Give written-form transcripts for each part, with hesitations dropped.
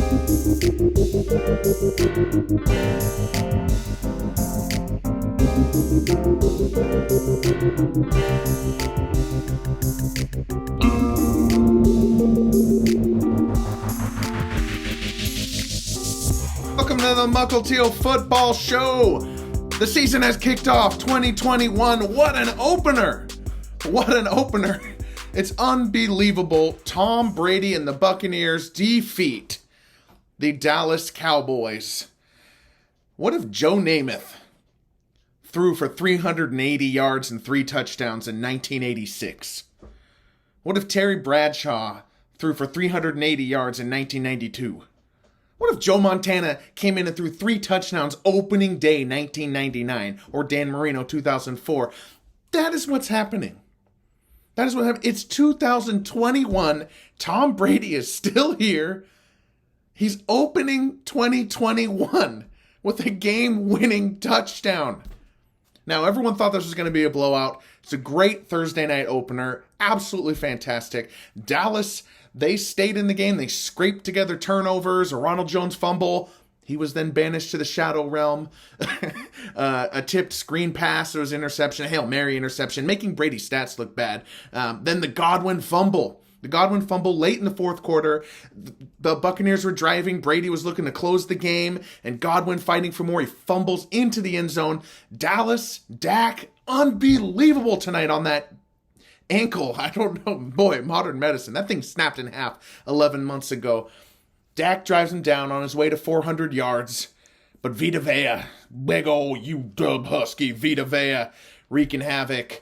Welcome to the Muckle Teal Football Show. The season has kicked off, 2021. What an opener! What an opener. It's unbelievable. Tom Brady and the Buccaneers defeat the Dallas Cowboys. What if Joe Namath threw for 380 yards and 3 touchdowns in 1986? What if Terry Bradshaw threw for 380 yards in 1992? What if Joe Montana came in and threw 3 touchdowns opening day 1999 or Dan Marino 2004? That is what's happening. That is what happened. It's 2021. Tom Brady is still here. He's opening 2021 with a game-winning touchdown. Now, everyone thought this was going to be a blowout. It's a great Thursday night opener. Absolutely fantastic. Dallas, they stayed in the game. They scraped together turnovers, a Ronald Jones fumble. He was then banished to the Shadow Realm. A tipped screen pass. There was interception. A Hail Mary interception, making Brady's stats look bad. Then the Godwin fumble. The Godwin fumble late in the fourth quarter. The Buccaneers were driving. Brady was looking to close the game. And Godwin fighting for more. He fumbles into the end zone. Dallas, Dak, unbelievable tonight on that ankle. I don't know. Boy, modern medicine. That thing snapped in half 11 months ago. Dak drives him down on his way to 400 yards. But Vita Vea, big ol' UW Husky, Vita Vea, wreaking havoc.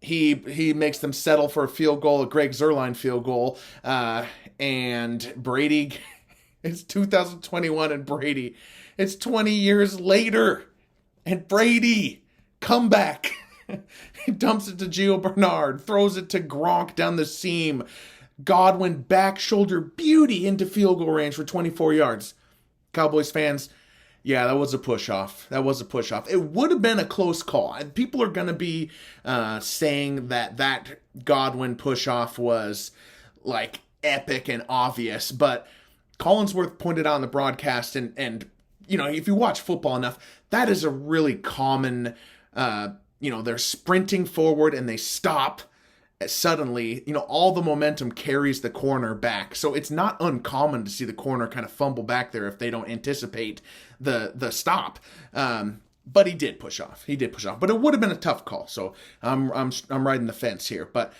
He makes them settle for a field goal, a Greg Zuerlein field goal. And Brady, it's 2021 and Brady. It's 20 years later. And Brady, comeback. He dumps it to Gio Bernard, throws it to Gronk down the seam. Godwin back shoulder beauty into field goal range for 24 yards. Cowboys fans, yeah, that was a push-off. That was a push-off. It would have been a close call. People are going to be saying that Godwin push-off was, like, epic and obvious. But Collinsworth pointed out on the broadcast, and you know, if you watch football enough, that is a really common, they're sprinting forward and they stop. Suddenly, all the momentum carries the corner back. So it's not uncommon to see the corner kind of fumble back there if they don't anticipate the stop. But he did push off. But it would have been a tough call. So I'm riding the fence here. But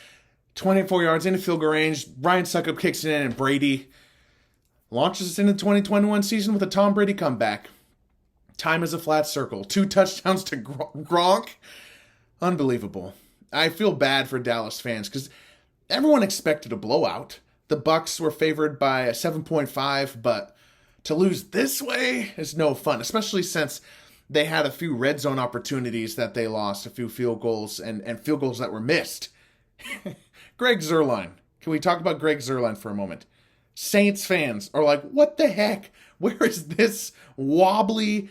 24 yards into field goal range, Ryan Suckup kicks it in, and Brady launches us into the 2021 season with a Tom Brady comeback. Time is a flat circle. 2 touchdowns to Gronk. Unbelievable. I feel bad for Dallas fans because everyone expected a blowout. The Bucs were favored by a 7.5, but to lose this way is no fun, especially since they had a few red zone opportunities that they lost, a few field goals and field goals that were missed. Greg Zuerlein. Can we talk about Greg Zuerlein for a moment? Saints fans are like, what the heck? Where is this wobbly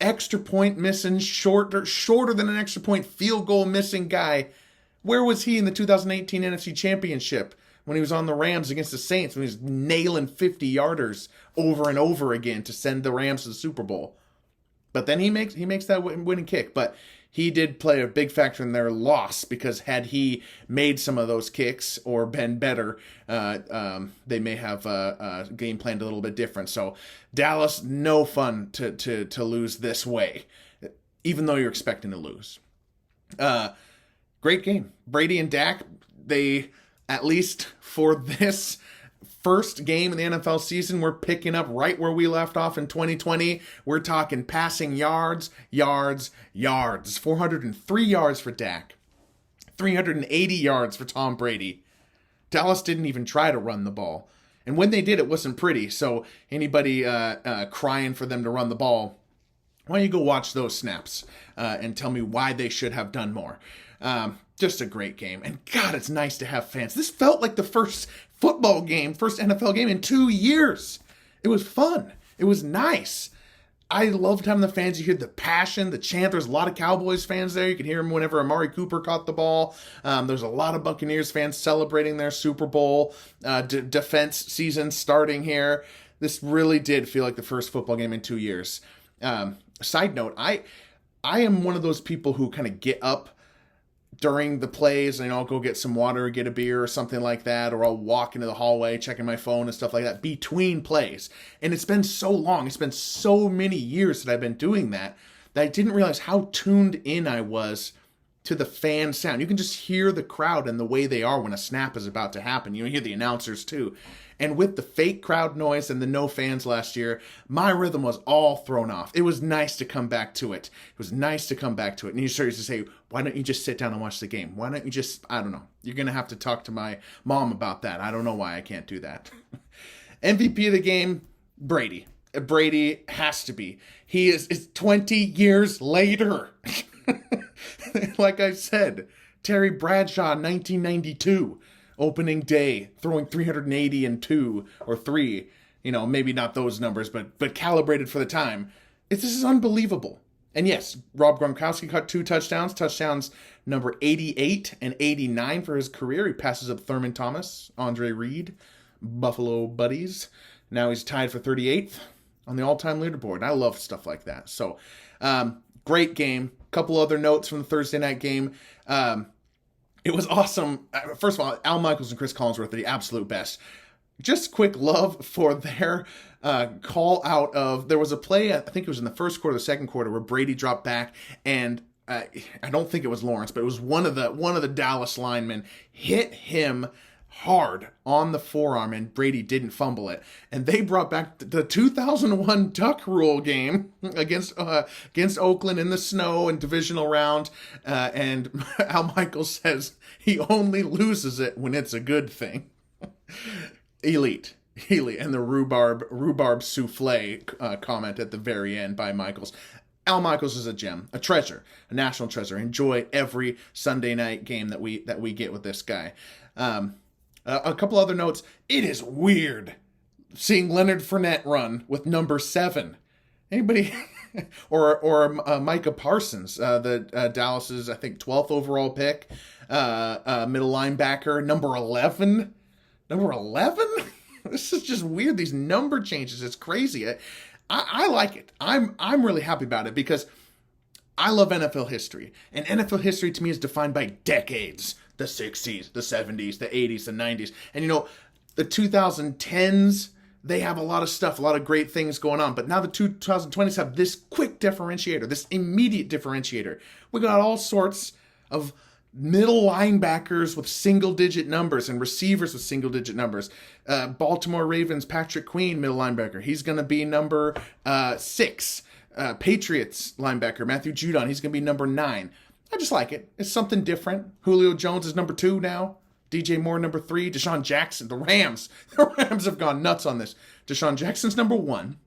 extra point missing, shorter than an extra point field goal missing guy? Where was he in the 2018 NFC Championship when he was on the Rams against the Saints, when he was nailing 50-yarders over and over again to send the Rams to the Super Bowl? But then he makes that winning kick. But he did play a big factor in their loss, because had he made some of those kicks or been better, they may have game planned a little bit different. So Dallas, no fun to lose this way, even though you're expecting to lose. Great game. Brady and Dak, they, at least for this first game in the NFL season, we're picking up right where we left off in 2020. We're talking passing yards. 403 yards for Dak. 380 yards for Tom Brady. Dallas didn't even try to run the ball. And when they did, it wasn't pretty. So anybody crying for them to run the ball, why don't you go watch those snaps and tell me why they should have done more. Just a great game. And God, it's nice to have fans. This felt like the first NFL game in 2 years. It was fun. It was nice. I loved having the fans. You hear the passion, the chant. There's a lot of Cowboys fans there. You could hear them whenever Amari Cooper caught the ball. There's a lot of Buccaneers fans celebrating their Super Bowl defense season starting here. This really did feel like the first football game in 2 years. Side note, I am one of those people who kind of get up during the plays and I'll go get some water or get a beer or something like that, or I'll walk into the hallway checking my phone and stuff like that between plays. And it's been so long, it's been so many years that I've been doing that I didn't realize how tuned in I was to the fan sound. You can just hear the crowd and the way they are when a snap is about to happen. You hear the announcers too. And with the fake crowd noise and the no fans last year, my rhythm was all thrown off. It was nice to come back to it. And you started to say, why don't you just sit down and watch the game? Why don't you just, I don't know. You're going to have to talk to my mom about that. I don't know why I can't do that. MVP of the game, Brady. Brady has to be. He is 20 years later. Like I said, Terry Bradshaw, 1992. Opening day, throwing 380 and 2 or 3, maybe not those numbers, but calibrated for the time. This is unbelievable. And yes, Rob Gronkowski caught 2 touchdowns number 88 and 89 for his career. He passes up Thurman Thomas, Andre Reed, Buffalo Buddies. Now he's tied for 38th on the all-time leaderboard. And I love stuff like that. So, great game. Couple other notes from the Thursday night game. It was awesome. First of all, Al Michaels and Chris Collinsworth are the absolute best. Just quick love for their call out of, there was a play, I think it was in the first quarter, the second quarter, where Brady dropped back, and I don't think it was Lawrence, but it was one of the Dallas linemen hit him hard on the forearm, and Brady didn't fumble it. And they brought back the 2001 Duck Rule game against Oakland in the snow and divisional round. And Al Michaels says he only loses it when it's a good thing. Elite. And the rhubarb souffle comment at the very end by Michaels. Al Michaels is a gem, a treasure, a national treasure. Enjoy every Sunday night game that we get with this guy. A couple other notes. It is weird seeing Leonard Fournette run with number 7. Anybody? or Micah Parsons, the Dallas's, I think, 12th overall pick, middle linebacker, number 11. Number 11? This is just weird. These number changes. It's crazy. I like it. I'm really happy about it because I love NFL history. And NFL history to me is defined by decades. The 60s, the 70s, the 80s, the 90s. And the 2010s, they have a lot of stuff, a lot of great things going on. But now the 2020s have this quick differentiator, this immediate differentiator. We got all sorts of middle linebackers with single-digit numbers and receivers with single-digit numbers. Baltimore Ravens, Patrick Queen, middle linebacker. He's going to be number 6. Patriots linebacker, Matthew Judon. He's going to be number 9. I just like it. It's something different. Julio Jones is number 2 now. DJ Moore number 3. Deshaun Jackson. The Rams have gone nuts on this. Deshaun Jackson's number 1.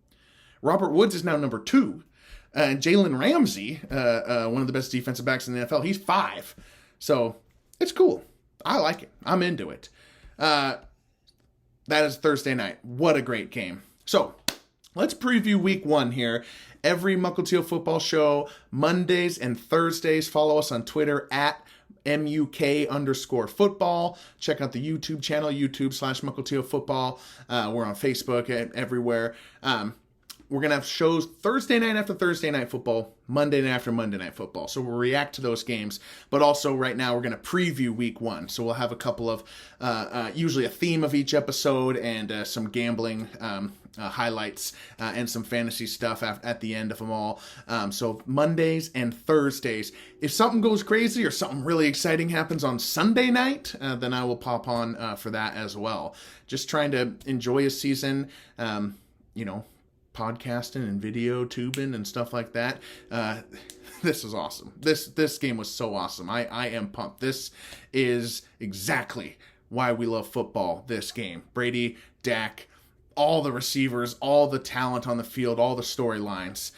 Robert Woods is now number 2. And Jalen Ramsey, one of the best defensive backs in the NFL, he's 5. So it's cool. I like it. I'm into it. That is Thursday night. What a great game. So let's preview week 1 here. Every Mukilteo football show, Mondays and Thursdays. Follow us on Twitter at MUK_football. Check out the YouTube channel, YouTube/Mukilteo football. We're on Facebook and everywhere. We're going to have shows Thursday night after Thursday night football, Monday night after Monday night football. So we'll react to those games. But also right now we're going to preview week 1. So we'll have a couple of, usually a theme of each episode and some gambling highlights and some fantasy stuff at the end of them all. So Mondays and Thursdays. If something goes crazy or something really exciting happens on Sunday night, then I will pop on for that as well. Just trying to enjoy a season, podcasting and video tubing and stuff like that. This is awesome. This game was so awesome. I am pumped. This is exactly why we love football, this game. Brady, Dak, all the receivers, all the talent on the field, all the storylines.